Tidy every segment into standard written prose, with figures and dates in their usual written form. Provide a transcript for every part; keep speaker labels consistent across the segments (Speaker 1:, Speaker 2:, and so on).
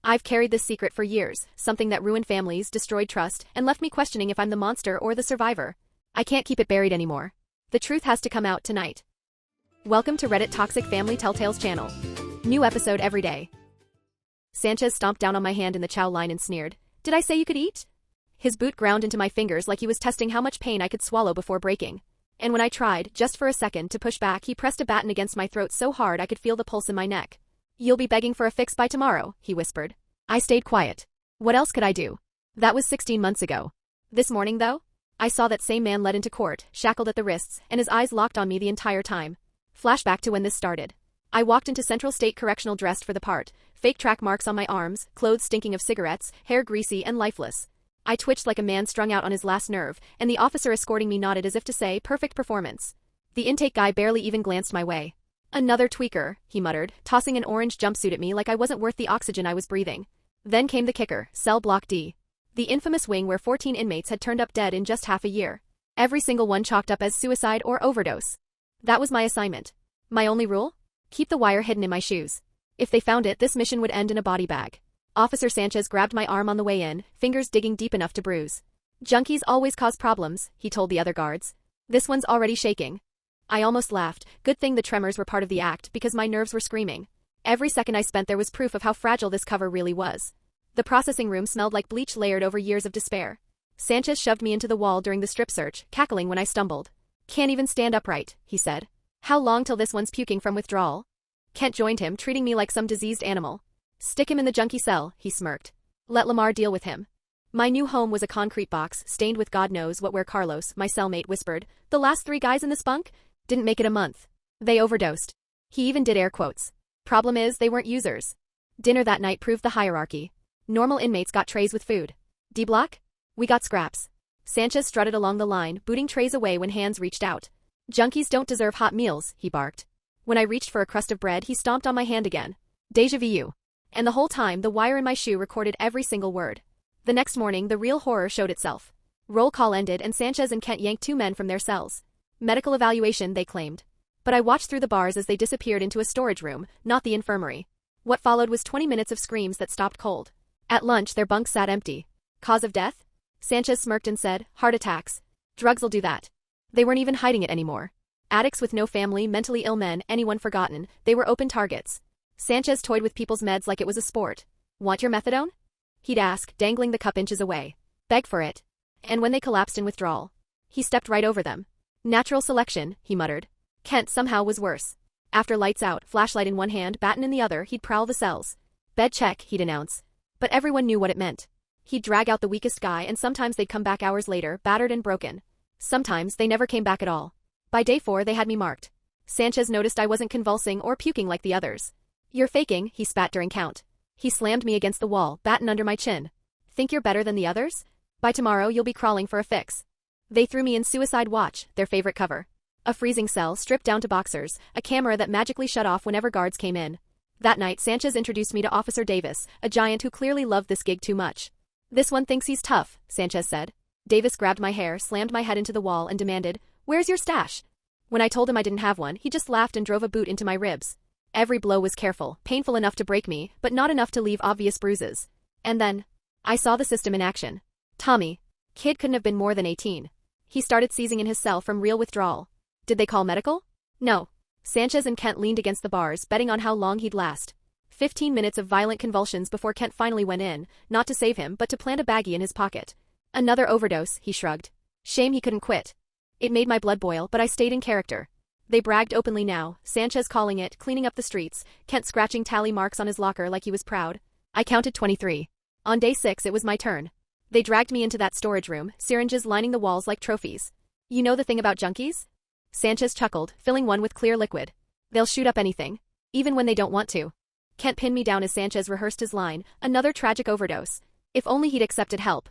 Speaker 1: I've carried this secret for years, something that ruined families, destroyed trust, and left me questioning if I'm the monster or the survivor. I can't keep it buried anymore. The truth has to come out tonight. Welcome to Reddit Toxic Family Telltales channel. New episode every day. Sanchez stomped down on my hand in the chow line and sneered. Did I say you could eat? His boot ground into my fingers like he was testing how much pain I could swallow before breaking. And when I tried, just for a second, to push back, he pressed a baton against my throat so hard I could feel the pulse in my neck. You'll be begging for a fix by tomorrow, he whispered. I stayed quiet. What else could I do? That was 16 months ago. This morning, though, I saw that same man led into court, shackled at the wrists, and his eyes locked on me the entire time. Flashback to when this started. I walked into Central State Correctional dressed for the part, fake track marks on my arms, clothes stinking of cigarettes, hair greasy and lifeless. I twitched like a man strung out on his last nerve, and the officer escorting me nodded as if to say, perfect performance. The intake guy barely even glanced my way. Another tweaker, he muttered, tossing an orange jumpsuit at me like I wasn't worth the oxygen I was breathing. Then came the kicker, Cell Block D. The infamous wing where 14 inmates had turned up dead in just half a year. Every single one chalked up as suicide or overdose. That was my assignment. My only rule? Keep the wire hidden in my shoes. If they found it, this mission would end in a body bag. Officer Sanchez grabbed my arm on the way in, fingers digging deep enough to bruise. Junkies always cause problems, he told the other guards. This one's already shaking. I almost laughed. Good thing the tremors were part of the act because my nerves were screaming. Every second I spent there was proof of how fragile this cover really was. The processing room smelled like bleach layered over years of despair. Sanchez shoved me into the wall during the strip search, cackling when I stumbled. Can't even stand upright, he said. How long till this one's puking from withdrawal? Kent joined him, treating me like some diseased animal. Stick him in the junkie cell, he smirked. Let Lamar deal with him. My new home was a concrete box, stained with God knows what, where Carlos, my cellmate, whispered. The last 3 guys in this bunk? Didn't make it a month. They overdosed. He even did air quotes. Problem is, they weren't users. Dinner that night proved the hierarchy. Normal inmates got trays with food. D block? We got scraps. Sanchez strutted along the line, booting trays away when hands reached out. Junkies don't deserve hot meals, he barked. When I reached for a crust of bread, he stomped on my hand again. Deja vu. And the whole time, the wire in my shoe recorded every single word. The next morning, the real horror showed itself. Roll call ended and Sanchez and Kent yanked 2 men from their cells. Medical evaluation, they claimed. But I watched through the bars as they disappeared into a storage room, not the infirmary. What followed was 20 minutes of screams that stopped cold. At lunch, their bunks sat empty. Cause of death? Sanchez smirked and said, heart attacks. Drugs'll do that. They weren't even hiding it anymore. Addicts with no family, mentally ill men, anyone forgotten, they were open targets. Sanchez toyed with people's meds like it was a sport. Want your methadone? He'd ask, dangling the cup inches away. Beg for it. And when they collapsed in withdrawal, he stepped right over them. Natural selection, he muttered. Kent somehow was worse. After lights out, flashlight in one hand, baton in the other, he'd prowl the cells. Bed check, he'd announce. But everyone knew what it meant. He'd drag out the weakest guy and sometimes they'd come back hours later, battered and broken. Sometimes they never came back at all. By day 4 they had me marked. Sanchez noticed I wasn't convulsing or puking like the others. You're faking, he spat during count. He slammed me against the wall, baton under my chin. Think you're better than the others? By tomorrow you'll be crawling for a fix. They threw me in Suicide Watch, their favorite cover. A freezing cell stripped down to boxers, a camera that magically shut off whenever guards came in. That night Sanchez introduced me to Officer Davis, a giant who clearly loved this gig too much. This one thinks he's tough, Sanchez said. Davis grabbed my hair, slammed my head into the wall and demanded, where's your stash? When I told him I didn't have one, he just laughed and drove a boot into my ribs. Every blow was careful, painful enough to break me, but not enough to leave obvious bruises. And then, I saw the system in action. Tommy. Kid couldn't have been more than 18. He started seizing in his cell from real withdrawal. Did they call medical? No. Sanchez and Kent leaned against the bars, betting on how long he'd last. 15 minutes of violent convulsions before Kent finally went in, not to save him but to plant a baggie in his pocket. Another overdose, he shrugged. Shame he couldn't quit. It made my blood boil, but I stayed in character. They bragged openly now, Sanchez calling it, cleaning up the streets, Kent scratching tally marks on his locker like he was proud. I counted 23. On day 6 it was my turn. They dragged me into that storage room, syringes lining the walls like trophies. You know the thing about junkies? Sanchez chuckled, filling one with clear liquid. They'll shoot up anything. Even when they don't want to. Kent pinned me down as Sanchez rehearsed his line, another tragic overdose. If only he'd accepted help.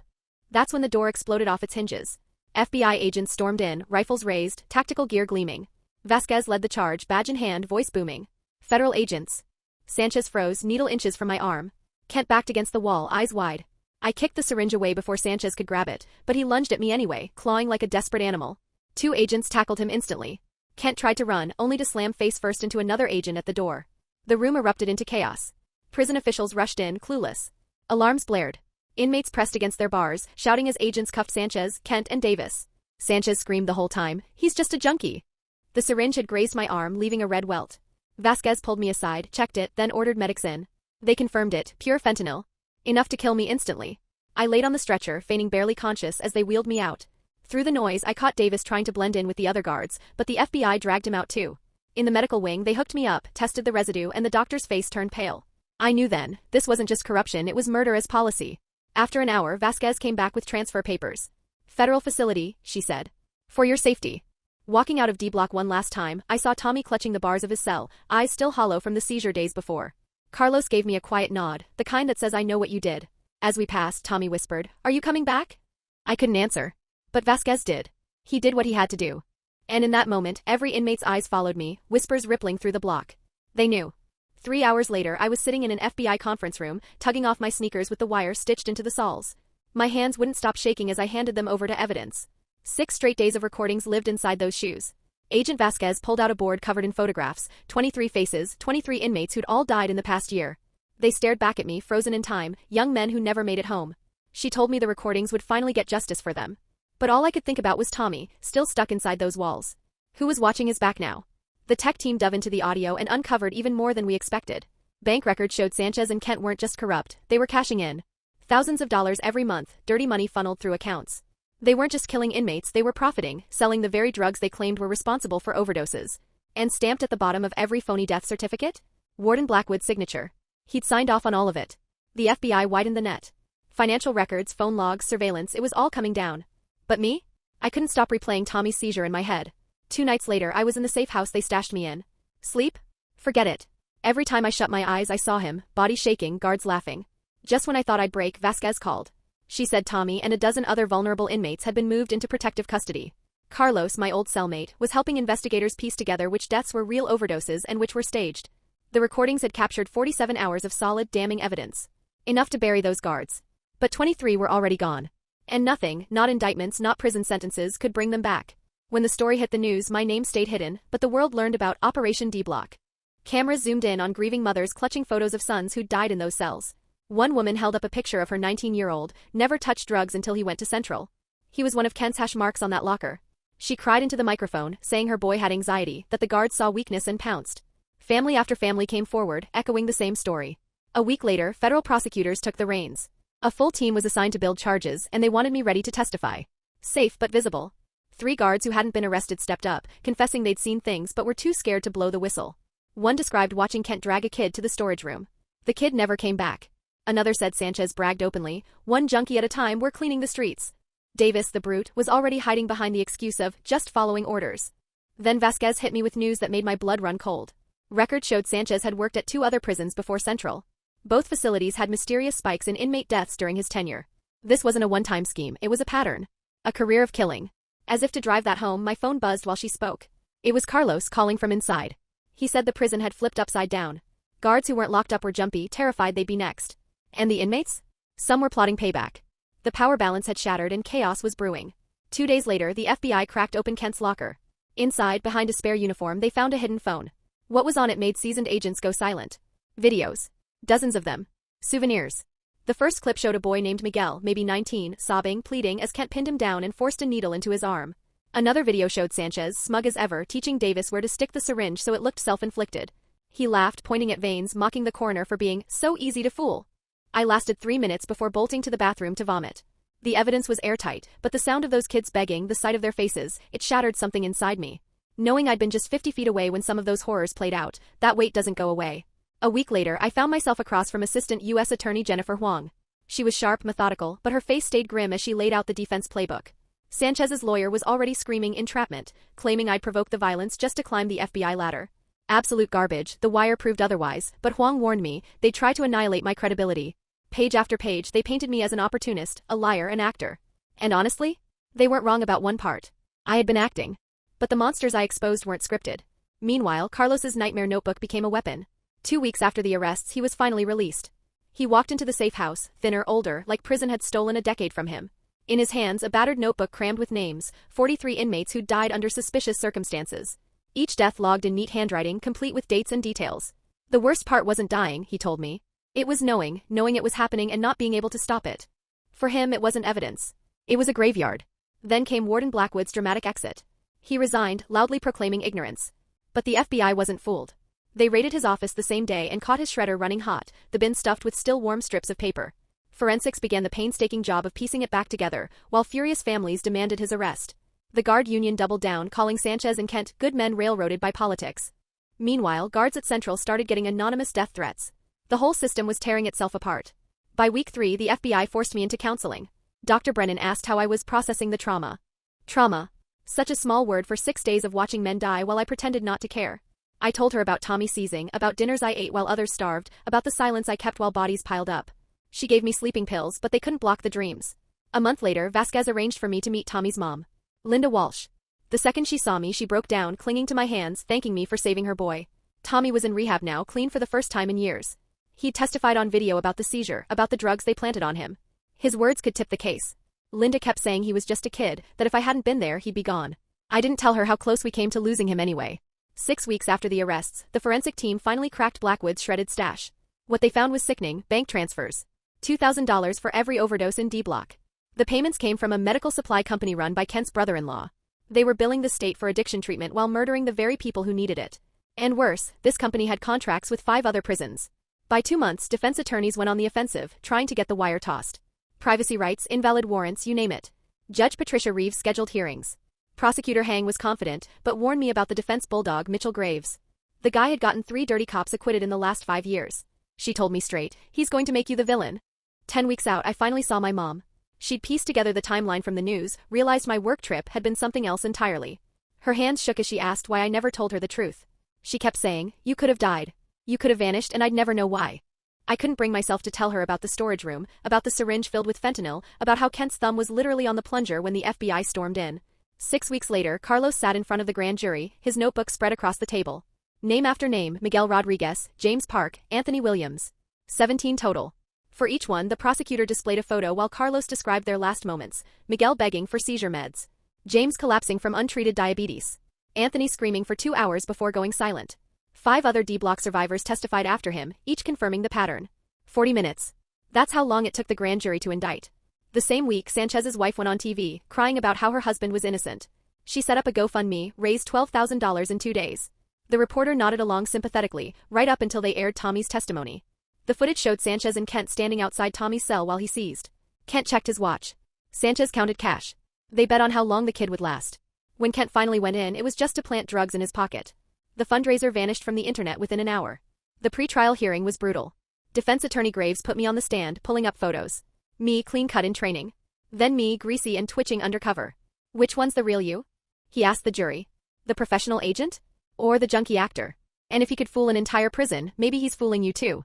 Speaker 1: That's when the door exploded off its hinges. FBI agents stormed in, rifles raised, tactical gear gleaming. Vasquez led the charge, badge in hand, voice booming. Federal agents. Sanchez froze, needle inches from my arm. Kent backed against the wall, eyes wide. I kicked the syringe away before Sanchez could grab it, but he lunged at me anyway, clawing like a desperate animal. 2 agents tackled him instantly. Kent tried to run, only to slam face first into another agent at the door. The room erupted into chaos. Prison officials rushed in, clueless. Alarms blared. Inmates pressed against their bars, shouting as agents cuffed Sanchez, Kent, and Davis. Sanchez screamed the whole time, "He's just a junkie." The syringe had grazed my arm, leaving a red welt. Vasquez pulled me aside, checked it, then ordered medics in. They confirmed it, pure fentanyl. Enough to kill me instantly. I laid on the stretcher, feigning barely conscious as they wheeled me out. Through the noise, I caught Davis trying to blend in with the other guards, but the FBI dragged him out too. In the medical wing, they hooked me up, tested the residue, and the doctor's face turned pale. I knew then, this wasn't just corruption, it was murder as policy. After an hour, Vasquez came back with transfer papers. "Federal facility," she said. "For your safety." Walking out of D Block one last time, I saw Tommy clutching the bars of his cell, eyes still hollow from the seizure days before. Carlos gave me a quiet nod, the kind that says I know what you did. As we passed, Tommy whispered, "Are you coming back?" I couldn't answer. But Vasquez did. He did what he had to do. And in that moment, every inmate's eyes followed me, whispers rippling through the block. They knew. 3 hours later, I was sitting in an FBI conference room, tugging off my sneakers with the wire stitched into the soles. My hands wouldn't stop shaking as I handed them over to evidence. 6 straight days of recordings lived inside those shoes. Agent Vasquez pulled out a board covered in photographs, 23 faces, 23 inmates who'd all died in the past year. They stared back at me, frozen in time, young men who never made it home. She told me the recordings would finally get justice for them. But all I could think about was Tommy, still stuck inside those walls. Who was watching his back now? The tech team dove into the audio and uncovered even more than we expected. Bank records showed Sanchez and Kent weren't just corrupt, they were cashing in. Thousands of dollars every month, dirty money funneled through accounts. They weren't just killing inmates, they were profiting, selling the very drugs they claimed were responsible for overdoses. And stamped at the bottom of every phony death certificate? Warden Blackwood's signature. He'd signed off on all of it. The FBI widened the net. Financial records, phone logs, surveillance, it was all coming down. But me? I couldn't stop replaying Tommy's seizure in my head. 2 nights later, I was in the safe house they stashed me in. Sleep? Forget it. Every time I shut my eyes, I saw him, body shaking, guards laughing. Just when I thought I'd break, Vasquez called. She said Tommy and a dozen other vulnerable inmates had been moved into protective custody. Carlos, my old cellmate, was helping investigators piece together which deaths were real overdoses and which were staged. The recordings had captured 47 hours of solid, damning evidence. Enough to bury those guards. But 23 were already gone. And nothing, not indictments, not prison sentences, could bring them back. When the story hit the news, my name stayed hidden, but the world learned about Operation D-Block. Cameras zoomed in on grieving mothers clutching photos of sons who'd died in those cells. One woman held up a picture of her 19-year-old, never touched drugs until he went to Central. He was one of Kent's hash marks on that locker. She cried into the microphone, saying her boy had anxiety, that the guards saw weakness and pounced. Family after family came forward, echoing the same story. A week later, federal prosecutors took the reins. A full team was assigned to build charges, and they wanted me ready to testify. Safe but visible. 3 guards who hadn't been arrested stepped up, confessing they'd seen things but were too scared to blow the whistle. One described watching Kent drag a kid to the storage room. The kid never came back. Another said Sanchez bragged openly, "One junkie at a time, we're cleaning the streets." Davis, the brute, was already hiding behind the excuse of just following orders. Then Vasquez hit me with news that made my blood run cold. Records showed Sanchez had worked at 2 other prisons before Central. Both facilities had mysterious spikes in inmate deaths during his tenure. This wasn't a one-time scheme, it was a pattern. A career of killing. As if to drive that home, my phone buzzed while she spoke. It was Carlos calling from inside. He said the prison had flipped upside down. Guards who weren't locked up were jumpy, terrified they'd be next. And the inmates? Some were plotting payback. The power balance had shattered and chaos was brewing. 2 days later, the FBI cracked open Kent's locker. Inside, behind a spare uniform, they found a hidden phone. What was on it made seasoned agents go silent. Videos. Dozens of them. Souvenirs. The first clip showed a boy named Miguel, maybe 19, sobbing, pleading as Kent pinned him down and forced a needle into his arm. Another video showed Sanchez, smug as ever, teaching Davis where to stick the syringe so it looked self-inflicted. He laughed, pointing at veins, mocking the coroner for being so easy to fool. I lasted 3 minutes before bolting to the bathroom to vomit. The evidence was airtight, but the sound of those kids begging, the sight of their faces, it shattered something inside me. Knowing I'd been just 50 feet away when some of those horrors played out, that weight doesn't go away. A week later, I found myself across from Assistant U.S. Attorney Jennifer Huang. She was sharp, methodical, but her face stayed grim as she laid out the defense playbook. Sanchez's lawyer was already screaming entrapment, claiming I'd provoked the violence just to climb the FBI ladder. Absolute garbage, the wire proved otherwise, but Huang warned me they'd try to annihilate my credibility. Page after page, they painted me as an opportunist, a liar, an actor. And honestly, they weren't wrong about one part. I had been acting. But the monsters I exposed weren't scripted. Meanwhile, Carlos's nightmare notebook became a weapon. 2 weeks after the arrests, he was finally released. He walked into the safe house, thinner, older, like prison had stolen a decade from him. In his hands, a battered notebook crammed with names, 43 inmates who'd died under suspicious circumstances. Each death logged in neat handwriting, complete with dates and details. The worst part wasn't dying, he told me. It was knowing it was happening and not being able to stop it. For him, it wasn't evidence. It was a graveyard. Then came Warden Blackwood's dramatic exit. He resigned, loudly proclaiming ignorance. But the FBI wasn't fooled. They raided his office the same day and caught his shredder running hot, the bin stuffed with still warm strips of paper. Forensics began the painstaking job of piecing it back together, while furious families demanded his arrest. The guard union doubled down, calling Sanchez and Kent good men railroaded by politics. Meanwhile, guards at Central started getting anonymous death threats. The whole system was tearing itself apart. By week 3, the FBI forced me into counseling. Dr. Brennan asked how I was processing the trauma. Trauma. Such a small word for 6 days of watching men die while I pretended not to care. I told her about Tommy seizing, about dinners I ate while others starved, about the silence I kept while bodies piled up. She gave me sleeping pills, but they couldn't block the dreams. A month later, Vasquez arranged for me to meet Tommy's mom, Linda Walsh. The second she saw me, she broke down, clinging to my hands, thanking me for saving her boy. Tommy was in rehab now, clean for the first time in years. He'd testified on video about the seizure, about the drugs they planted on him. His words could tip the case. Linda kept saying he was just a kid, that if I hadn't been there, he'd be gone. I didn't tell her how close we came to losing him anyway. 6 weeks after the arrests, the forensic team finally cracked Blackwood's shredded stash. What they found was sickening: bank transfers. $2,000 for every overdose in D Block. The payments came from a medical supply company run by Kent's brother-in-law. They were billing the state for addiction treatment while murdering the very people who needed it. And worse, this company had contracts with 5 other prisons. By 2 months, defense attorneys went on the offensive, trying to get the wire tossed. Privacy rights, invalid warrants, you name it. Judge Patricia Reeves scheduled hearings. Prosecutor Hang was confident, but warned me about the defense bulldog Mitchell Graves. The guy had gotten 3 dirty cops acquitted in the last 5 years. She told me straight, he's going to make you the villain. 10 weeks out, I finally saw my mom. She'd pieced together the timeline from the news, realized my work trip had been something else entirely. Her hands shook as she asked why I never told her the truth. She kept saying, you could have died. You could have vanished and I'd never know why. I couldn't bring myself to tell her about the storage room, about the syringe filled with fentanyl, about how Kent's thumb was literally on the plunger when the FBI stormed in. 6 weeks later, Carlos sat in front of the grand jury, his notebook spread across the table. Name after name: Miguel Rodriguez, James Park, Anthony Williams. 17 total. For each one, the prosecutor displayed a photo while Carlos described their last moments: Miguel begging for seizure meds, James collapsing from untreated diabetes, Anthony screaming for 2 hours before going silent. 5 other D-Block survivors testified after him, each confirming the pattern. 40 minutes. That's how long it took the grand jury to indict. The same week, Sanchez's wife went on TV, crying about how her husband was innocent. She set up a GoFundMe, raised $12,000 in 2 days. The reporter nodded along sympathetically, right up until they aired Tommy's testimony. The footage showed Sanchez and Kent standing outside Tommy's cell while he seized. Kent checked his watch. Sanchez counted cash. They bet on how long the kid would last. When Kent finally went in, it was just to plant drugs in his pocket. The fundraiser vanished from the internet within an hour. The pre-trial hearing was brutal. Defense attorney Graves put me on the stand, pulling up photos. Me, clean-cut in training. Then me, greasy and twitching undercover. Which one's the real you? He asked the jury. The professional agent? Or the junkie actor? And if he could fool an entire prison, maybe he's fooling you too.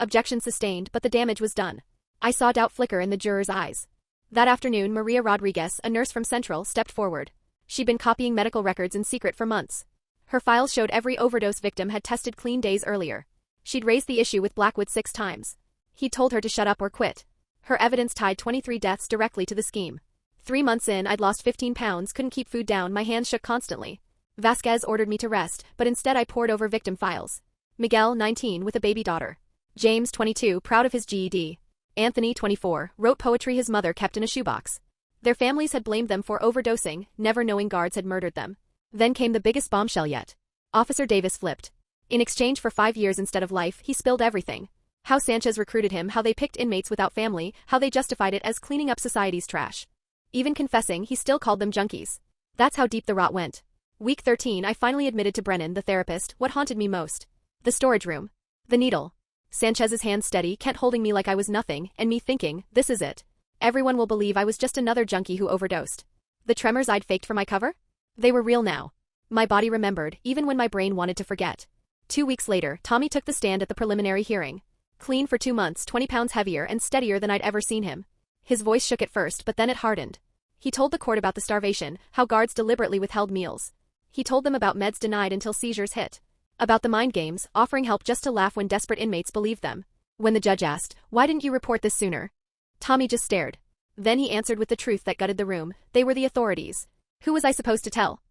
Speaker 1: Objection sustained, but the damage was done. I saw doubt flicker in the jurors' eyes. That afternoon, Maria Rodriguez, a nurse from Central, stepped forward. She'd been copying medical records in secret for months. Her files showed every overdose victim had tested clean days earlier. She'd raised the issue with Blackwood 6 times. He'd told her to shut up or quit. Her evidence tied 23 deaths directly to the scheme. 3 months in, I'd lost 15 pounds, couldn't keep food down, my hands shook constantly. Vasquez ordered me to rest, but instead I pored over victim files. Miguel, 19, with a baby daughter. James, 22, proud of his GED. Anthony, 24, wrote poetry his mother kept in a shoebox. Their families had blamed them for overdosing, never knowing guards had murdered them. Then came the biggest bombshell yet. Officer Davis flipped. In exchange for 5 years instead of life, he spilled everything. How Sanchez recruited him, how they picked inmates without family, how they justified it as cleaning up society's trash. Even confessing, he still called them junkies. That's how deep the rot went. Week 13, I finally admitted to Brennan, the therapist, what haunted me most. The storage room. The needle. Sanchez's hands steady, Kent holding me like I was nothing, and me thinking, this is it. Everyone will believe I was just another junkie who overdosed. The tremors I'd faked for my cover? They were real now. My body remembered, even when my brain wanted to forget. 2 weeks later, Tommy took the stand at the preliminary hearing. Clean for 2 months, 20 pounds heavier and steadier than I'd ever seen him. His voice shook at first, but then it hardened. He told the court about the starvation, how guards deliberately withheld meals. He told them about meds denied until seizures hit. About the mind games, offering help just to laugh when desperate inmates believed them. When the judge asked, "Why didn't you report this sooner?" Tommy just stared. Then he answered with the truth that gutted the room: they were the authorities. Who was I supposed to tell?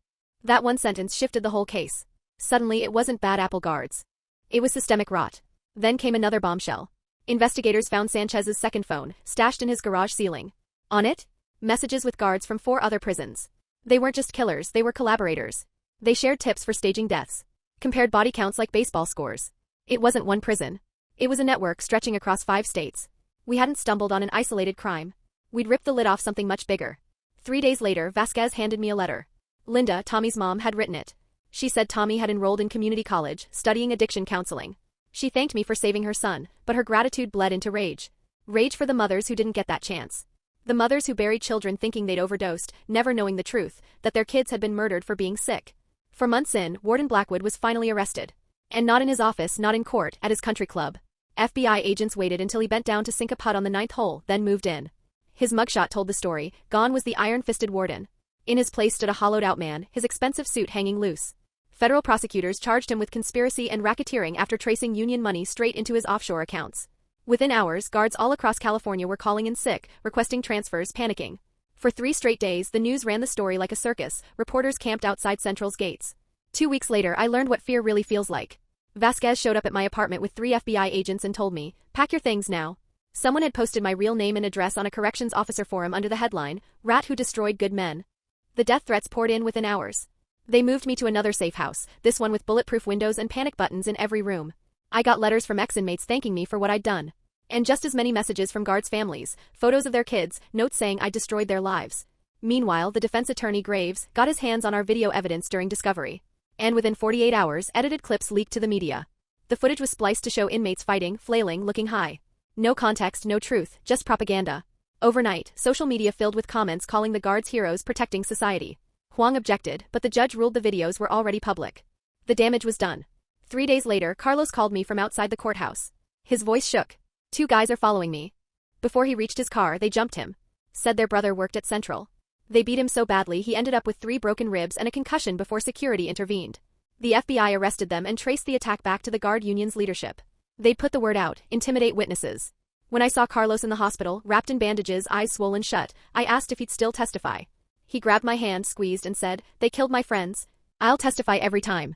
Speaker 1: That one sentence shifted the whole case. Suddenly it wasn't bad apple guards. It was systemic rot. Then came another bombshell. Investigators found Sanchez's second phone, stashed in his garage ceiling. On it? Messages with guards from 4 other prisons. They weren't just killers, they were collaborators. They shared tips for staging deaths. Compared body counts like baseball scores. It wasn't one prison. It was a network stretching across 5 states. We hadn't stumbled on an isolated crime. We'd ripped the lid off something much bigger. 3 days later, Vasquez handed me a letter. Linda, Tommy's mom, had written it. She said Tommy had enrolled in community college, studying addiction counseling. She thanked me for saving her son, but her gratitude bled into rage. Rage for the mothers who didn't get that chance. The mothers who buried children thinking they'd overdosed, never knowing the truth, that their kids had been murdered for being sick. For months in, Warden Blackwood was finally arrested. And not in his office, not in court, at his country club. FBI agents waited until he bent down to sink a putt on the 9th hole, then moved in. His mugshot told the story. Gone was the iron-fisted warden. In his place stood a hollowed-out man, his expensive suit hanging loose. Federal prosecutors charged him with conspiracy and racketeering after tracing union money straight into his offshore accounts. Within hours, guards all across California were calling in sick, requesting transfers, panicking. For 3 straight days, the news ran the story like a circus. Reporters camped outside Central's gates. 2 weeks later, I learned what fear really feels like. Vasquez showed up at my apartment with 3 FBI agents and told me, "Pack your things now." Someone had posted my real name and address on a corrections officer forum under the headline, "Rat Who Destroyed Good Men." The death threats poured in within hours. They moved me to another safe house, this one with bulletproof windows and panic buttons in every room. I got letters from ex-inmates thanking me for what I'd done. And just as many messages from guards' families, photos of their kids, notes saying I destroyed their lives. Meanwhile, the defense attorney Graves got his hands on our video evidence during discovery. And within 48 hours, edited clips leaked to the media. The footage was spliced to show inmates fighting, flailing, looking high. No context, no truth, just propaganda. Overnight, social media filled with comments calling the guards heroes protecting society. Huang objected, but the judge ruled the videos were already public. The damage was done. 3 days later, Carlos called me from outside the courthouse. His voice shook. 2 guys are following me. Before he reached his car, they jumped him. Said their brother worked at Central. They beat him so badly he ended up with 3 broken ribs and a concussion before security intervened. The FBI arrested them and traced the attack back to the guard union's leadership. They'd put the word out, intimidate witnesses. When I saw Carlos in the hospital, wrapped in bandages, eyes swollen shut, I asked if he'd still testify. He grabbed my hand, squeezed, and said, "They killed my friends. I'll testify every time."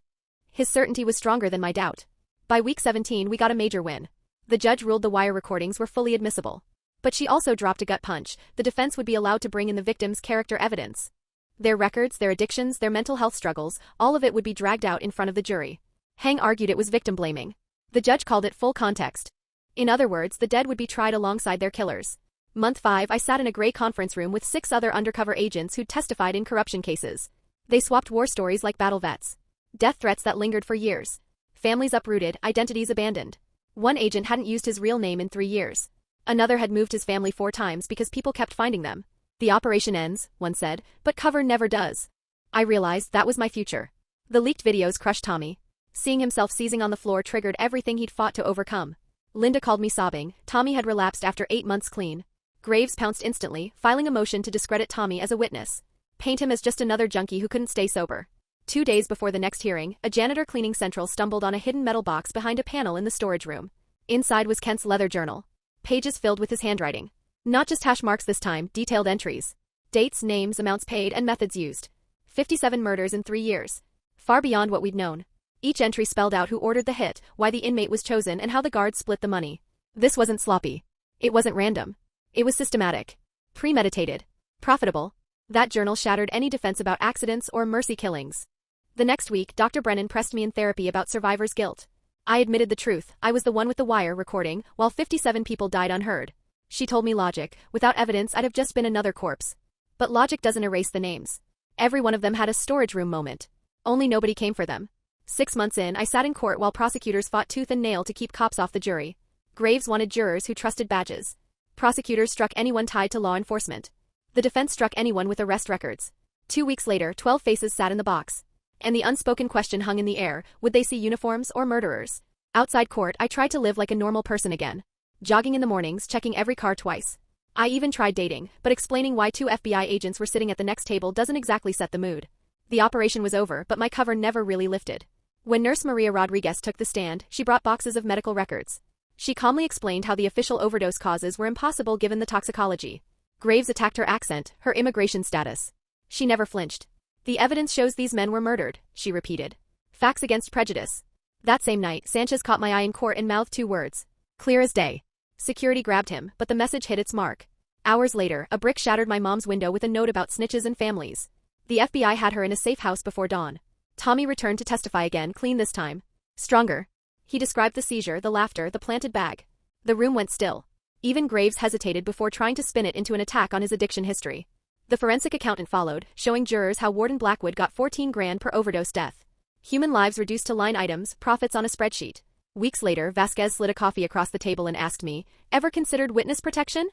Speaker 1: His certainty was stronger than my doubt. By week 17 we got a major win. The judge ruled the wire recordings were fully admissible. But she also dropped a gut punch. The defense would be allowed to bring in the victims' character evidence. Their records, their addictions, their mental health struggles, all of it would be dragged out in front of the jury. Hang argued it was victim blaming. The judge called it full context. In other words, the dead would be tried alongside their killers. Month 5, I sat in a gray conference room with 6 other undercover agents who'd testified in corruption cases. They swapped war stories like battle vets. Death threats that lingered for years. Families uprooted, identities abandoned. One agent hadn't used his real name in 3 years. Another had moved his family 4 times because people kept finding them. The operation ends, one said, but cover never does. I realized that was my future. The leaked videos crushed Tommy. Seeing himself seizing on the floor triggered everything he'd fought to overcome. Linda called me sobbing. Tommy had relapsed after 8 months clean. Graves pounced instantly, filing a motion to discredit Tommy as a witness. Paint him as just another junkie who couldn't stay sober. 2 days before the next hearing, a janitor cleaning Central stumbled on a hidden metal box behind a panel in the storage room. Inside was Kent's leather journal. Pages filled with his handwriting. Not just hash marks this time, detailed entries. Dates, names, amounts paid, and methods used. 57 murders in 3 years. Far beyond what we'd known. Each entry spelled out who ordered the hit, why the inmate was chosen, and how the guards split the money. This wasn't sloppy. It wasn't random. It was systematic. Premeditated. Profitable. That journal shattered any defense about accidents or mercy killings. The next week, Dr. Brennan pressed me in therapy about survivor's guilt. I admitted the truth. I was the one with the wire recording, while 57 people died unheard. She told me logic. Without evidence, I'd have just been another corpse. But logic doesn't erase the names. Every one of them had a storage room moment. Only nobody came for them. 6 months in, I sat in court while prosecutors fought tooth and nail to keep cops off the jury. Graves wanted jurors who trusted badges. Prosecutors struck anyone tied to law enforcement. The defense struck anyone with arrest records. 2 weeks later, 12 faces sat in the box. And the unspoken question hung in the air, would they see uniforms or murderers? Outside court, I tried to live like a normal person again. Jogging in the mornings, checking every car twice. I even tried dating, but explaining why 2 FBI agents were sitting at the next table doesn't exactly set the mood. The operation was over, but my cover never really lifted. When Nurse Maria Rodriguez took the stand, she brought boxes of medical records. She calmly explained how the official overdose causes were impossible given the toxicology. Graves attacked her accent, her immigration status. She never flinched. The evidence shows these men were murdered, she repeated. Facts against prejudice. That same night, Sanchez caught my eye in court and mouthed 2 words. Clear as day. Security grabbed him, but the message hit its mark. Hours later, a brick shattered my mom's window with a note about snitches and families. The FBI had her in a safe house before dawn. Tommy returned to testify again, clean this time. Stronger. He described the seizure, the laughter, the planted bag. The room went still. Even Graves hesitated before trying to spin it into an attack on his addiction history. The forensic accountant followed, showing jurors how Warden Blackwood got $14,000 per overdose death. Human lives reduced to line items, profits on a spreadsheet. Weeks later, Vasquez slid a coffee across the table and asked me, "Ever considered witness protection?"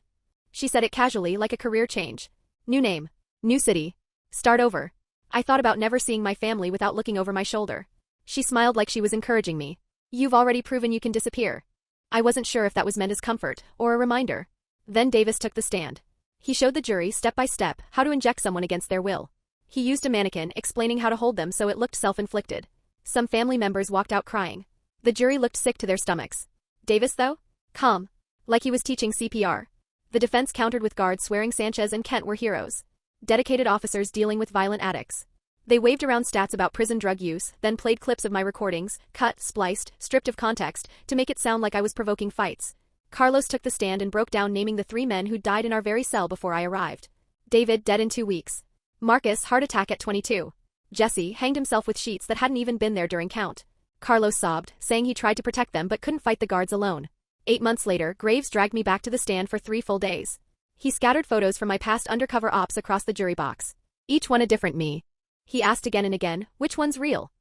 Speaker 1: She said it casually, like a career change. New name. New city. Start over. I thought about never seeing my family without looking over my shoulder. She smiled like she was encouraging me. "You've already proven you can disappear." I wasn't sure if that was meant as comfort, or a reminder. Then Davis took the stand. He showed the jury, step by step, how to inject someone against their will. He used a mannequin, explaining how to hold them so it looked self-inflicted. Some family members walked out crying. The jury looked sick to their stomachs. Davis, though? Calm. Like he was teaching CPR. The defense countered with guards swearing Sanchez and Kent were heroes. Dedicated officers dealing with violent addicts. They waved around stats about prison drug use, then played clips of my recordings, cut, spliced, stripped of context, to make it sound like I was provoking fights. Carlos took the stand and broke down naming the 3 men who died in our very cell before I arrived. David, dead in 2 weeks. Marcus, heart attack at 22. Jesse, hanged himself with sheets that hadn't even been there during count. Carlos sobbed, saying he tried to protect them but couldn't fight the guards alone. 8 months later, Graves dragged me back to the stand for 3 full days. He scattered photos from my past undercover ops across the jury box. Each one a different me. He asked again and again, which one's real?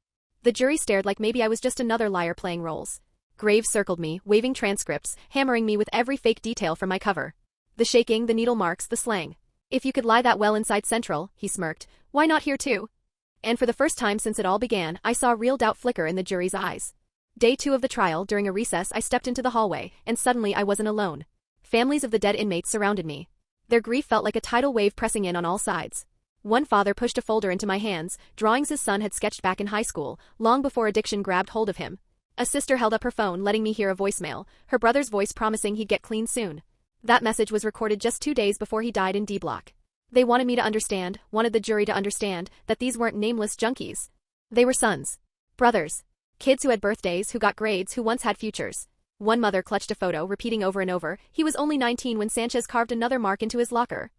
Speaker 1: The jury stared like maybe I was just another liar playing roles. Graves circled me, waving transcripts, hammering me with every fake detail from my cover. The shaking, the needle marks, the slang. If you could lie that well inside Central, he smirked, why not here too? And for the first time since it all began, I saw real doubt flicker in the jury's eyes. Day 2 of the trial, during a recess, I stepped into the hallway, and suddenly I wasn't alone. Families of the dead inmates surrounded me. Their grief felt like a tidal wave pressing in on all sides. One father pushed a folder into my hands, drawings his son had sketched back in high school, long before addiction grabbed hold of him. A sister held up her phone, letting me hear a voicemail, her brother's voice promising he'd get clean soon. That message was recorded just 2 days before he died in D Block. They wanted me to understand, wanted the jury to understand, that these weren't nameless junkies. They were sons. Brothers. Kids who had birthdays, who got grades, who once had futures. One mother clutched a photo, repeating over and over, he was only 19 when Sanchez carved another mark into his locker.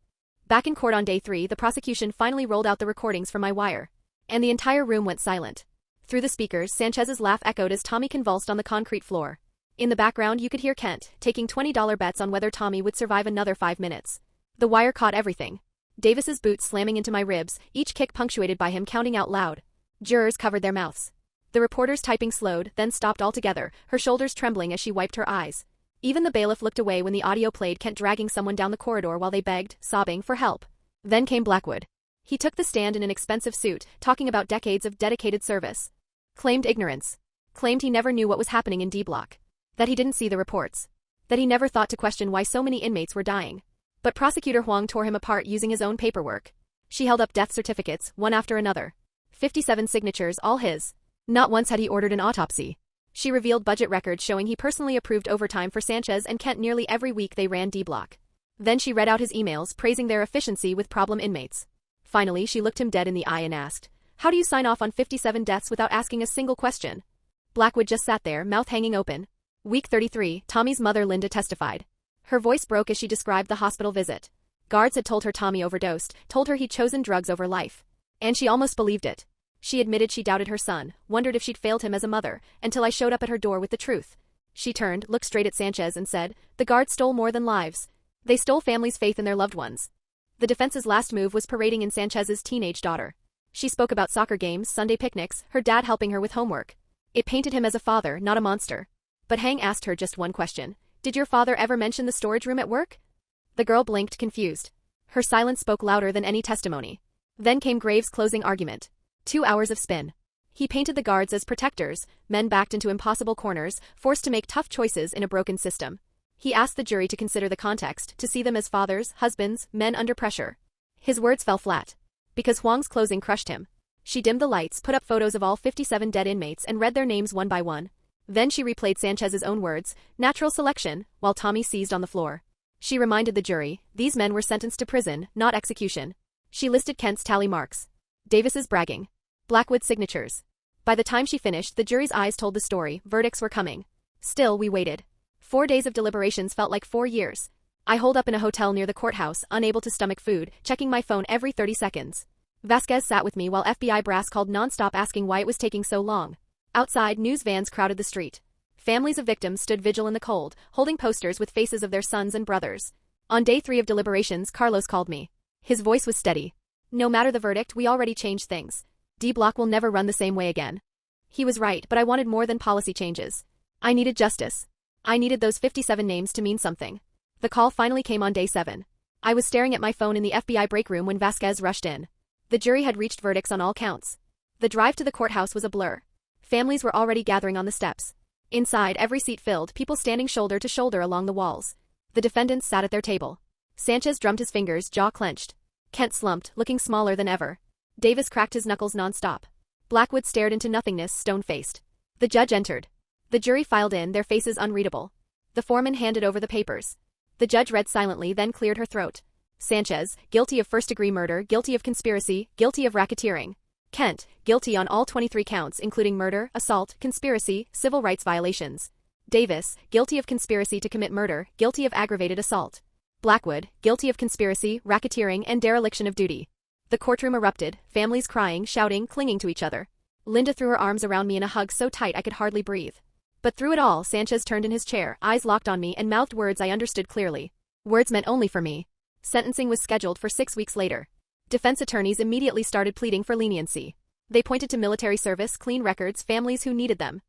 Speaker 1: Back in court on day 3, the prosecution finally rolled out the recordings from my wire. And the entire room went silent. Through the speakers, Sanchez's laugh echoed as Tommy convulsed on the concrete floor. In the background, you could hear Kent, taking $20 bets on whether Tommy would survive another 5 minutes. The wire caught everything. Davis's boots slamming into my ribs, each kick punctuated by him counting out loud. Jurors covered their mouths. The reporter's typing slowed, then stopped altogether, her shoulders trembling as she wiped her eyes. Even the bailiff looked away when the audio played Kent dragging someone down the corridor while they begged, sobbing, for help. Then came Blackwood. He took the stand in an expensive suit, talking about decades of dedicated service. Claimed ignorance. Claimed he never knew what was happening in D Block. That he didn't see the reports. That he never thought to question why so many inmates were dying. But Prosecutor Huang tore him apart using his own paperwork. She held up death certificates, one after another. 57 signatures, all his. Not once had he ordered an autopsy. She revealed budget records showing he personally approved overtime for Sanchez and Kent nearly every week they ran D Block. Then she read out his emails, praising their efficiency with problem inmates. Finally, she looked him dead in the eye and asked, "How do you sign off on 57 deaths without asking a single question?" Blackwood just sat there, mouth hanging open. Week 33, Tommy's mother Linda testified. Her voice broke as she described the hospital visit. Guards had told her Tommy overdosed, told her he'd chosen drugs over life. And she almost believed it. She admitted she doubted her son, wondered if she'd failed him as a mother, until I showed up at her door with the truth. She turned, looked straight at Sanchez and said, "The guards stole more than lives. They stole families' faith in their loved ones." The defense's last move was parading in Sanchez's teenage daughter. She spoke about soccer games, Sunday picnics, her dad helping her with homework. It painted him as a father, not a monster. But Hang asked her just one question. "Did your father ever mention the storage room at work?" The girl blinked, confused. Her silence spoke louder than any testimony. Then came Graves' closing argument. 2 hours of spin. He painted the guards as protectors, men backed into impossible corners, forced to make tough choices in a broken system. He asked the jury to consider the context, to see them as fathers, husbands, men under pressure. His words fell flat. Because Huang's closing crushed him. She dimmed the lights, put up photos of all 57 dead inmates and read their names one by one. Then she replayed Sanchez's own words, "natural selection," while Tommy seized on the floor. She reminded the jury, these men were sentenced to prison, not execution. She listed Kent's tally marks. Davis's bragging. Blackwood's signatures. By the time she finished, the jury's eyes told the story, verdicts were coming. Still, we waited. 4 days of deliberations felt like 4 years. I holed up in a hotel near the courthouse, unable to stomach food, checking my phone every 30 seconds. Vasquez sat with me while FBI brass called nonstop asking why it was taking so long. Outside, news vans crowded the street. Families of victims stood vigil in the cold, holding posters with faces of their sons and brothers. On day 3 of deliberations, Carlos called me. His voice was steady. No matter the verdict, we already changed things. D-Block will never run the same way again. He was right, but I wanted more than policy changes. I needed justice. I needed those 57 names to mean something. The call finally came on day 7. I was staring at my phone in the FBI break room when Vasquez rushed in. The jury had reached verdicts on all counts. The drive to the courthouse was a blur. Families were already gathering on the steps. Inside, every seat filled, people standing shoulder to shoulder along the walls. The defendants sat at their table. Sanchez drummed his fingers, jaw clenched. Kent slumped, looking smaller than ever. Davis cracked his knuckles nonstop. Blackwood stared into nothingness, stone-faced. The judge entered. The jury filed in, their faces unreadable. The foreman handed over the papers. The judge read silently, then cleared her throat. Sanchez, guilty of first-degree murder, guilty of conspiracy, guilty of racketeering. Kent, guilty on all 23 counts including murder, assault, conspiracy, civil rights violations. Davis, guilty of conspiracy to commit murder, guilty of aggravated assault. Blackwood, guilty of conspiracy, racketeering, and dereliction of duty. The courtroom erupted, families crying, shouting, clinging to each other. Linda threw her arms around me in a hug so tight I could hardly breathe. But through it all, Sanchez turned in his chair, eyes locked on me, and mouthed words I understood clearly. Words meant only for me. Sentencing was scheduled for 6 weeks later. Defense attorneys immediately started pleading for leniency. They pointed to military service, clean records, families who needed them.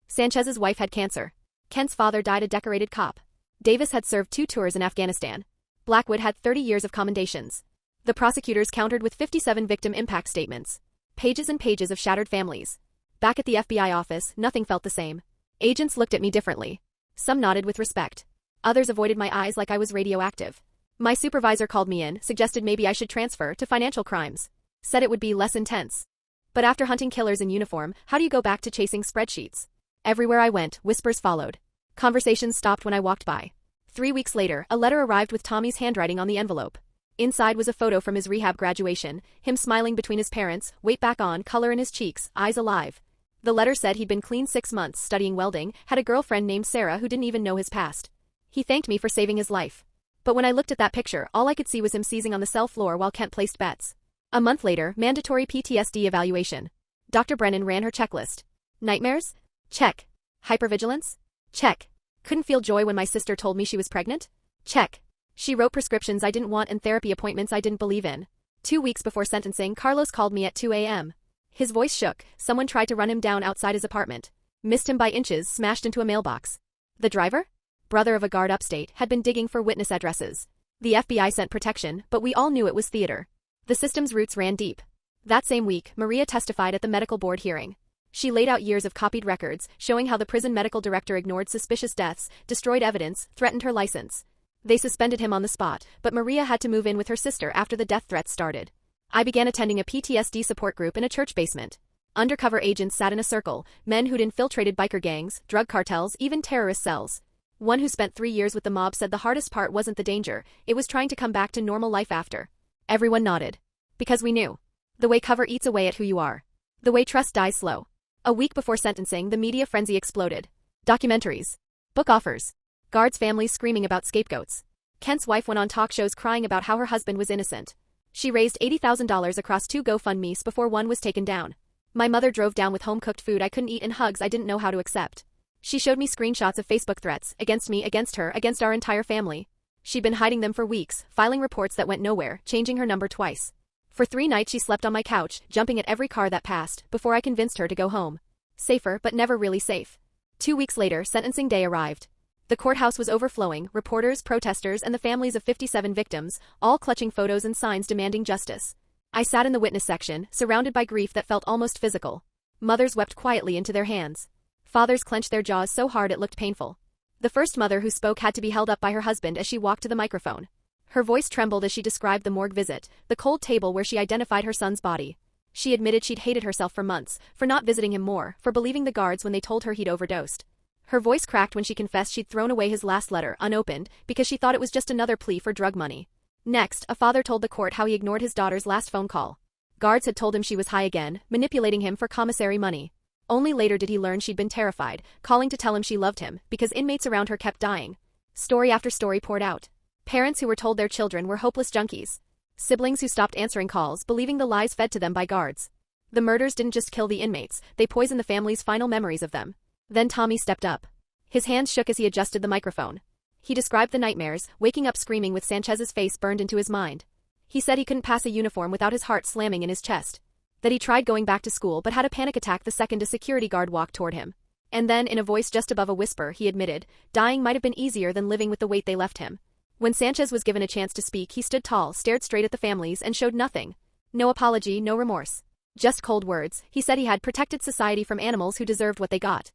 Speaker 1: Sanchez's wife had cancer. Kent's father died a decorated cop. Davis had served 2 tours in Afghanistan. Blackwood had 30 years of commendations. The prosecutors countered with 57 victim impact statements. Pages and pages of shattered families. Back at the FBI office, nothing felt the same. Agents looked at me differently. Some nodded with respect. Others avoided my eyes like I was radioactive. My supervisor called me in, suggested maybe I should transfer to financial crimes. Said it would be less intense. But after hunting killers in uniform, how do you go back to chasing spreadsheets? Everywhere I went, whispers followed. Conversations stopped when I walked by. 3 weeks later, a letter arrived with Tommy's handwriting on the envelope. Inside was a photo from his rehab graduation, him smiling between his parents, weight back on, color in his cheeks, eyes alive. The letter said he'd been clean 6 months, studying welding, had a girlfriend named Sarah who didn't even know his past. He thanked me for saving his life. But when I looked at that picture, all I could see was him seizing on the cell floor while Kent placed bets. A month later, mandatory PTSD evaluation. Dr. Brennan ran her checklist. Nightmares? Check. Hypervigilance? Check. Couldn't feel joy when my sister told me she was pregnant? Check. She wrote prescriptions I didn't want and therapy appointments I didn't believe in. 2 weeks before sentencing, Carlos called me at 2 a.m. His voice shook. Someone tried to run him down outside his apartment. Missed him by inches, smashed into a mailbox. The driver? Brother of a guard upstate, had been digging for witness addresses. The FBI sent protection, but we all knew it was theater. The system's roots ran deep. That same week, Maria testified at the medical board hearing. She laid out years of copied records, showing how the prison medical director ignored suspicious deaths, destroyed evidence, threatened her license. They suspended him on the spot, but Maria had to move in with her sister after the death threats started. I began attending a PTSD support group in a church basement. Undercover agents sat in a circle, men who'd infiltrated biker gangs, drug cartels, even terrorist cells. One who spent 3 years with the mob said the hardest part wasn't the danger, it was trying to come back to normal life after. Everyone nodded. Because we knew. The way cover eats away at who you are. The way trust dies slow. A week before sentencing, the media frenzy exploded. Documentaries. Book offers. Guards' families screaming about scapegoats. Kent's wife went on talk shows crying about how her husband was innocent. She raised $80,000 across 2 GoFundMes before one was taken down. My mother drove down with home-cooked food I couldn't eat and hugs I didn't know how to accept. She showed me screenshots of Facebook threats, against me, against her, against our entire family. She'd been hiding them for weeks, filing reports that went nowhere, changing her number twice. For 3 nights she slept on my couch, jumping at every car that passed, before I convinced her to go home. Safer, but never really safe. 2 weeks later, sentencing day arrived. The courthouse was overflowing, reporters, protesters, and the families of 57 victims, all clutching photos and signs demanding justice. I sat in the witness section, surrounded by grief that felt almost physical. Mothers wept quietly into their hands. Fathers clenched their jaws so hard it looked painful. The first mother who spoke had to be held up by her husband as she walked to the microphone. Her voice trembled as she described the morgue visit, the cold table where she identified her son's body. She admitted she'd hated herself for months, for not visiting him more, for believing the guards when they told her he'd overdosed. Her voice cracked when she confessed she'd thrown away his last letter, unopened, because she thought it was just another plea for drug money. Next, a father told the court how he ignored his daughter's last phone call. Guards had told him she was high again, manipulating him for commissary money. Only later did he learn she'd been terrified, calling to tell him she loved him, because inmates around her kept dying. Story after story poured out. Parents who were told their children were hopeless junkies. Siblings who stopped answering calls, believing the lies fed to them by guards. The murders didn't just kill the inmates, they poisoned the family's final memories of them. Then Tommy stepped up. His hands shook as he adjusted the microphone. He described the nightmares, waking up screaming with Sanchez's face burned into his mind. He said he couldn't pass a uniform without his heart slamming in his chest. That he tried going back to school but had a panic attack the second a security guard walked toward him. And then, in a voice just above a whisper, he admitted, dying might have been easier than living with the weight they left him. When Sanchez was given a chance to speak, he stood tall, stared straight at the families, and showed nothing. No apology, no remorse. Just cold words. He said he had protected society from animals who deserved what they got.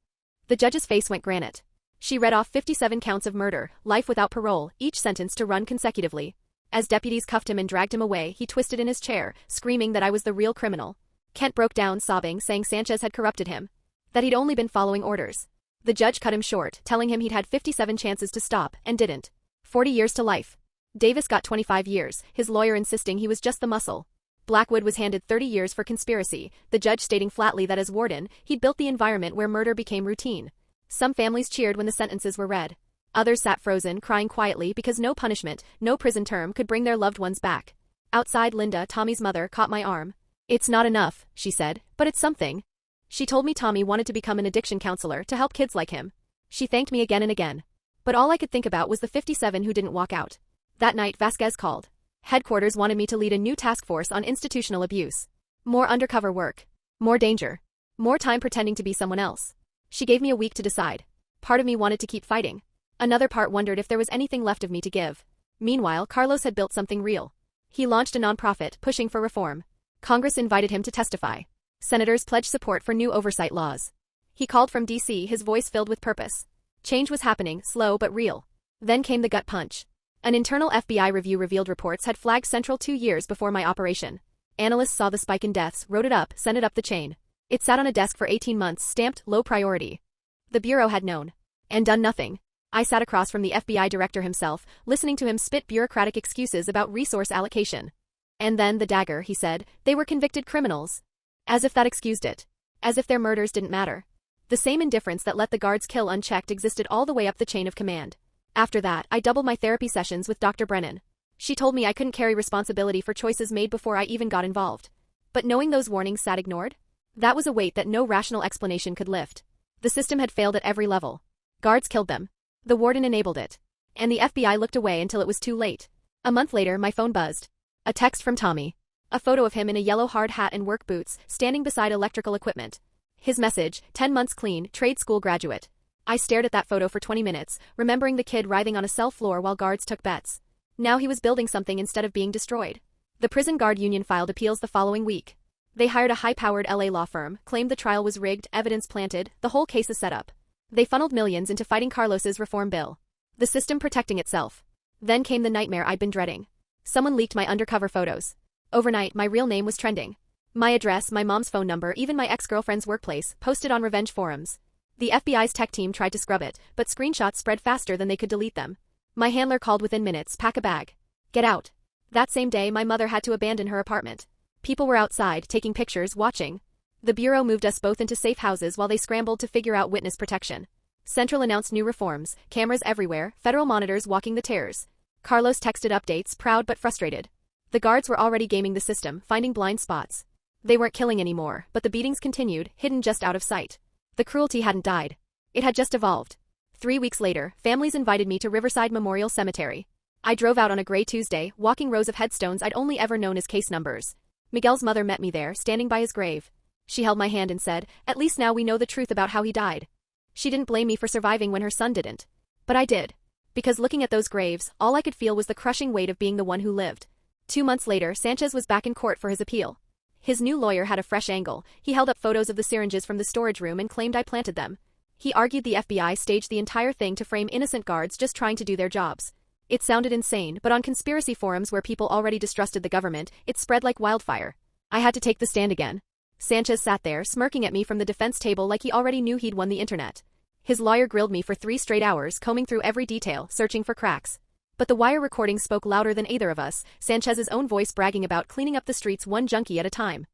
Speaker 1: The judge's face went granite. She read off 57 counts of murder, life without parole, each sentenced to run consecutively. As deputies cuffed him and dragged him away, he twisted in his chair, screaming that I was the real criminal. Kent broke down, sobbing, saying Sanchez had corrupted him. That he'd only been following orders. The judge cut him short, telling him he'd had 57 chances to stop, and didn't. 40 years to life. Davis got 25 years, his lawyer insisting he was just the muscle. Blackwood was handed 30 years for conspiracy, the judge stating flatly that as warden, he'd built the environment where murder became routine. Some families cheered when the sentences were read. Others sat frozen, crying quietly because no punishment, no prison term could bring their loved ones back. Outside, Linda, Tommy's mother, caught my arm. It's not enough, she said, but it's something. She told me Tommy wanted to become an addiction counselor to help kids like him. She thanked me again and again. But all I could think about was the 57 who didn't walk out. That night, Vasquez called. Headquarters wanted me to lead a new task force on institutional abuse. More undercover work. More danger. More time pretending to be someone else. She gave me a week to decide. Part of me wanted to keep fighting. Another part wondered if there was anything left of me to give. Meanwhile, Carlos had built something real. He launched a nonprofit, pushing for reform. Congress invited him to testify. Senators pledged support for new oversight laws. He called from D.C., his voice filled with purpose. Change was happening, slow but real. Then came the gut punch. An internal FBI review revealed reports had flagged Central 2 years before my operation. Analysts saw the spike in deaths, wrote it up, sent it up the chain. It sat on a desk for 18 months, stamped low priority. The Bureau had known. And done nothing. I sat across from the FBI director himself, listening to him spit bureaucratic excuses about resource allocation. And then the dagger, he said, they were convicted criminals. As if that excused it. As if their murders didn't matter. The same indifference that let the guards kill unchecked existed all the way up the chain of command. After that, I doubled my therapy sessions with Dr. Brennan. She told me I couldn't carry responsibility for choices made before I even got involved. But knowing those warnings sat ignored? That was a weight that no rational explanation could lift. The system had failed at every level. Guards killed them. The warden enabled it. And the FBI looked away until it was too late. A month later, my phone buzzed. A text from Tommy. A photo of him in a yellow hard hat and work boots, standing beside electrical equipment. His message, 10 months clean, trade school graduate. I stared at that photo for 20 minutes, remembering the kid writhing on a cell floor while guards took bets. Now he was building something instead of being destroyed. The prison guard union filed appeals the following week. They hired a high-powered LA law firm, claimed the trial was rigged, evidence planted, the whole case is set up. They funneled millions into fighting Carlos's reform bill. The system protecting itself. Then came the nightmare I'd been dreading. Someone leaked my undercover photos. Overnight, my real name was trending. My address, my mom's phone number, even my ex-girlfriend's workplace, posted on revenge forums. The FBI's tech team tried to scrub it, but screenshots spread faster than they could delete them. My handler called within minutes, pack a bag. Get out. That same day, my mother had to abandon her apartment. People were outside, taking pictures, watching. The Bureau moved us both into safe houses while they scrambled to figure out witness protection. Central announced new reforms, cameras everywhere, federal monitors walking the terrors. Carlos texted updates, proud but frustrated. The guards were already gaming the system, finding blind spots. They weren't killing anymore, but the beatings continued, hidden just out of sight. The cruelty hadn't died. It had just evolved. 3 weeks later, families invited me to Riverside Memorial Cemetery. I drove out on a gray Tuesday, walking rows of headstones I'd only ever known as case numbers. Miguel's mother met me there, standing by his grave. She held my hand and said, "At least now we know the truth about how he died." She didn't blame me for surviving when her son didn't. But I did. Because looking at those graves, all I could feel was the crushing weight of being the one who lived. 2 months later, Sanchez was back in court for his appeal. His new lawyer had a fresh angle. He held up photos of the syringes from the storage room and claimed I planted them. He argued the FBI staged the entire thing to frame innocent guards just trying to do their jobs. It sounded insane, but on conspiracy forums where people already distrusted the government, it spread like wildfire. I had to take the stand again. Sanchez sat there, smirking at me from the defense table like he already knew he'd won the internet. His lawyer grilled me for 3 straight hours, combing through every detail, searching for cracks. But the wire recording spoke louder than either of us, Sanchez's own voice bragging about cleaning up the streets one junkie at a time.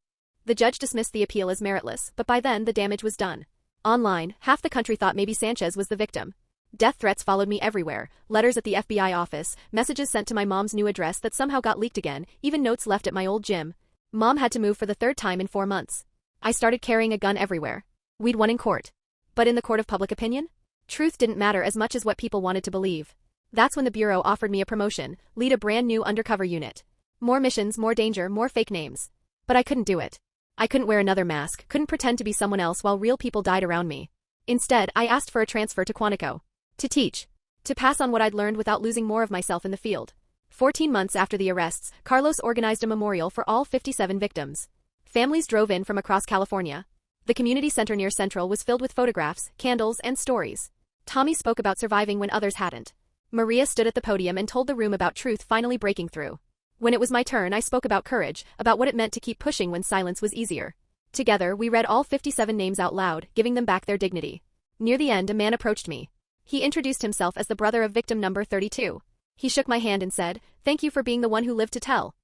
Speaker 1: The judge dismissed the appeal as meritless, but by then the damage was done. Online, half the country thought maybe Sanchez was the victim. Death threats followed me everywhere, letters at the FBI office, messages sent to my mom's new address that somehow got leaked again, even notes left at my old gym. Mom had to move for the third time in 4 months. I started carrying a gun everywhere. We'd won in court. But in the court of public opinion? Truth didn't matter as much as what people wanted to believe. That's when the Bureau offered me a promotion, lead a brand new undercover unit. More missions, more danger, more fake names. But I couldn't do it. I couldn't wear another mask, couldn't pretend to be someone else while real people died around me. Instead, I asked for a transfer to Quantico. To teach. To pass on what I'd learned without losing more of myself in the field. 14 months after the arrests, Carlos organized a memorial for all 57 victims. Families drove in from across California. The community center near Central was filled with photographs, candles, and stories. Tommy spoke about surviving when others hadn't. Maria stood at the podium and told the room about truth finally breaking through. When it was my turn, I spoke about courage, about what it meant to keep pushing when silence was easier. Together, we read all 57 names out loud, giving them back their dignity. Near the end, a man approached me. He introduced himself as the brother of victim number 32. He shook my hand and said, "Thank you for being the one who lived to tell."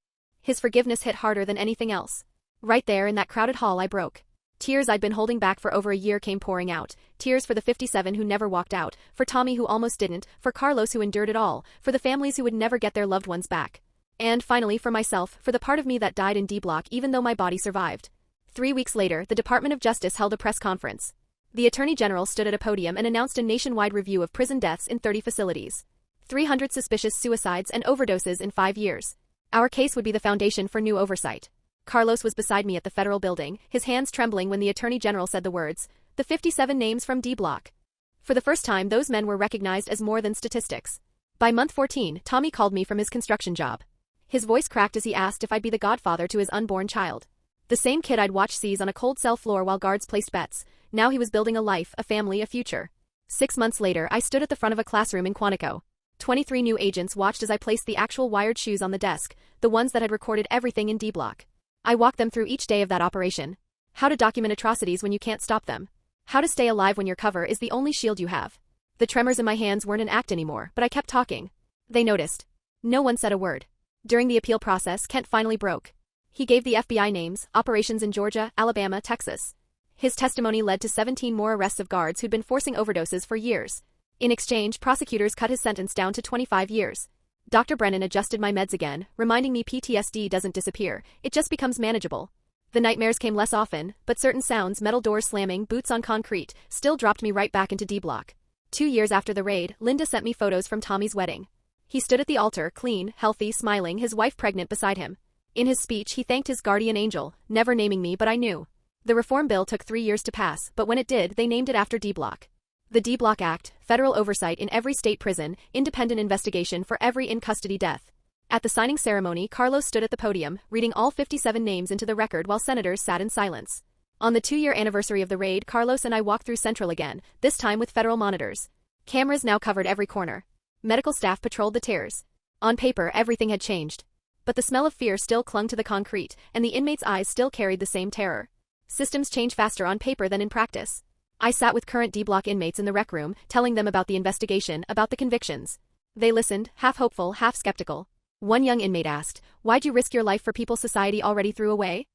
Speaker 1: His forgiveness hit harder than anything else. Right there in that crowded hall, I broke. Tears I'd been holding back for over a year came pouring out. Tears for the 57 who never walked out, for Tommy who almost didn't, for Carlos who endured it all, for the families who would never get their loved ones back. And finally, for myself, for the part of me that died in D-Block even though my body survived. 3 weeks later, the Department of Justice held a press conference. The Attorney General stood at a podium and announced a nationwide review of prison deaths in 30 facilities. 300 suspicious suicides and overdoses in 5 years. Our case would be the foundation for new oversight. Carlos was beside me at the federal building, his hands trembling when the Attorney General said the words, "The 57 names from D-Block." For the first time, those men were recognized as more than statistics. By month 14, Tommy called me from his construction job. His voice cracked as he asked if I'd be the godfather to his unborn child. The same kid I'd watched seize on a cold cell floor while guards placed bets. Now he was building a life, a family, a future. 6 months later, I stood at the front of a classroom in Quantico. 23 new agents watched as I placed the actual wired shoes on the desk, the ones that had recorded everything in D-Block. I walked them through each day of that operation. How to document atrocities when you can't stop them. How to stay alive when your cover is the only shield you have. The tremors in my hands weren't an act anymore, but I kept talking. They noticed. No one said a word. During the appeal process, Kent finally broke. He gave the FBI names, operations in Georgia, Alabama, Texas. His testimony led to 17 more arrests of guards who'd been forcing overdoses for years. In exchange, prosecutors cut his sentence down to 25 years. Dr. Brennan adjusted my meds again, reminding me PTSD doesn't disappear, it just becomes manageable. The nightmares came less often, but certain sounds, metal doors slamming, boots on concrete, still dropped me right back into D-Block. 2 years after the raid, Linda sent me photos from Tommy's wedding. He stood at the altar, clean, healthy, smiling, his wife pregnant beside him. In his speech, he thanked his guardian angel, never naming me, but I knew. The reform bill took 3 years to pass, but when it did, they named it after D-Block. The D-Block Act, federal oversight in every state prison, independent investigation for every in-custody death. At the signing ceremony, Carlos stood at the podium, reading all 57 names into the record while senators sat in silence. On the 2-year anniversary of the raid, Carlos and I walked through Central again, this time with federal monitors. Cameras now covered every corner. Medical staff patrolled the tears. On paper, everything had changed. But the smell of fear still clung to the concrete, and the inmates' eyes still carried the same terror. Systems change faster on paper than in practice. I sat with current D-Block inmates in the rec room, telling them about the investigation, about the convictions. They listened, half hopeful, half skeptical. One young inmate asked, "Why'd you risk your life for people society already threw away?"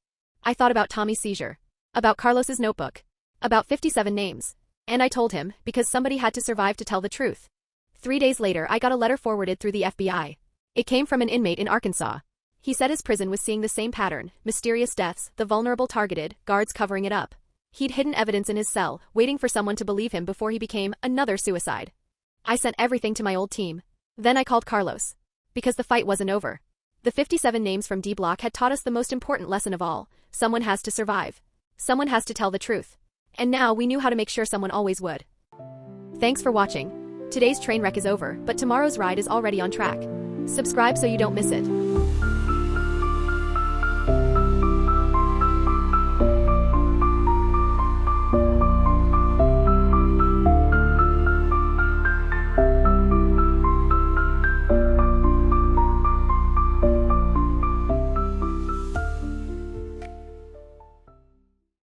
Speaker 1: I thought about Tommy's seizure. About Carlos's notebook. About 57 names. And I told him, because somebody had to survive to tell the truth. 3 days later, I got a letter forwarded through the FBI. It came from an inmate in Arkansas. He said his prison was seeing the same pattern, mysterious deaths, the vulnerable targeted, guards covering it up. He'd hidden evidence in his cell, waiting for someone to believe him before he became another suicide. I sent everything to my old team. Then I called Carlos. Because the fight wasn't over. The 57 names from D-Block had taught us the most important lesson of all. Someone has to survive. Someone has to tell the truth. And now we knew how to make sure someone always would. Thanks for watching. Today's train wreck is over, but tomorrow's ride is already on track. Subscribe so you don't miss it.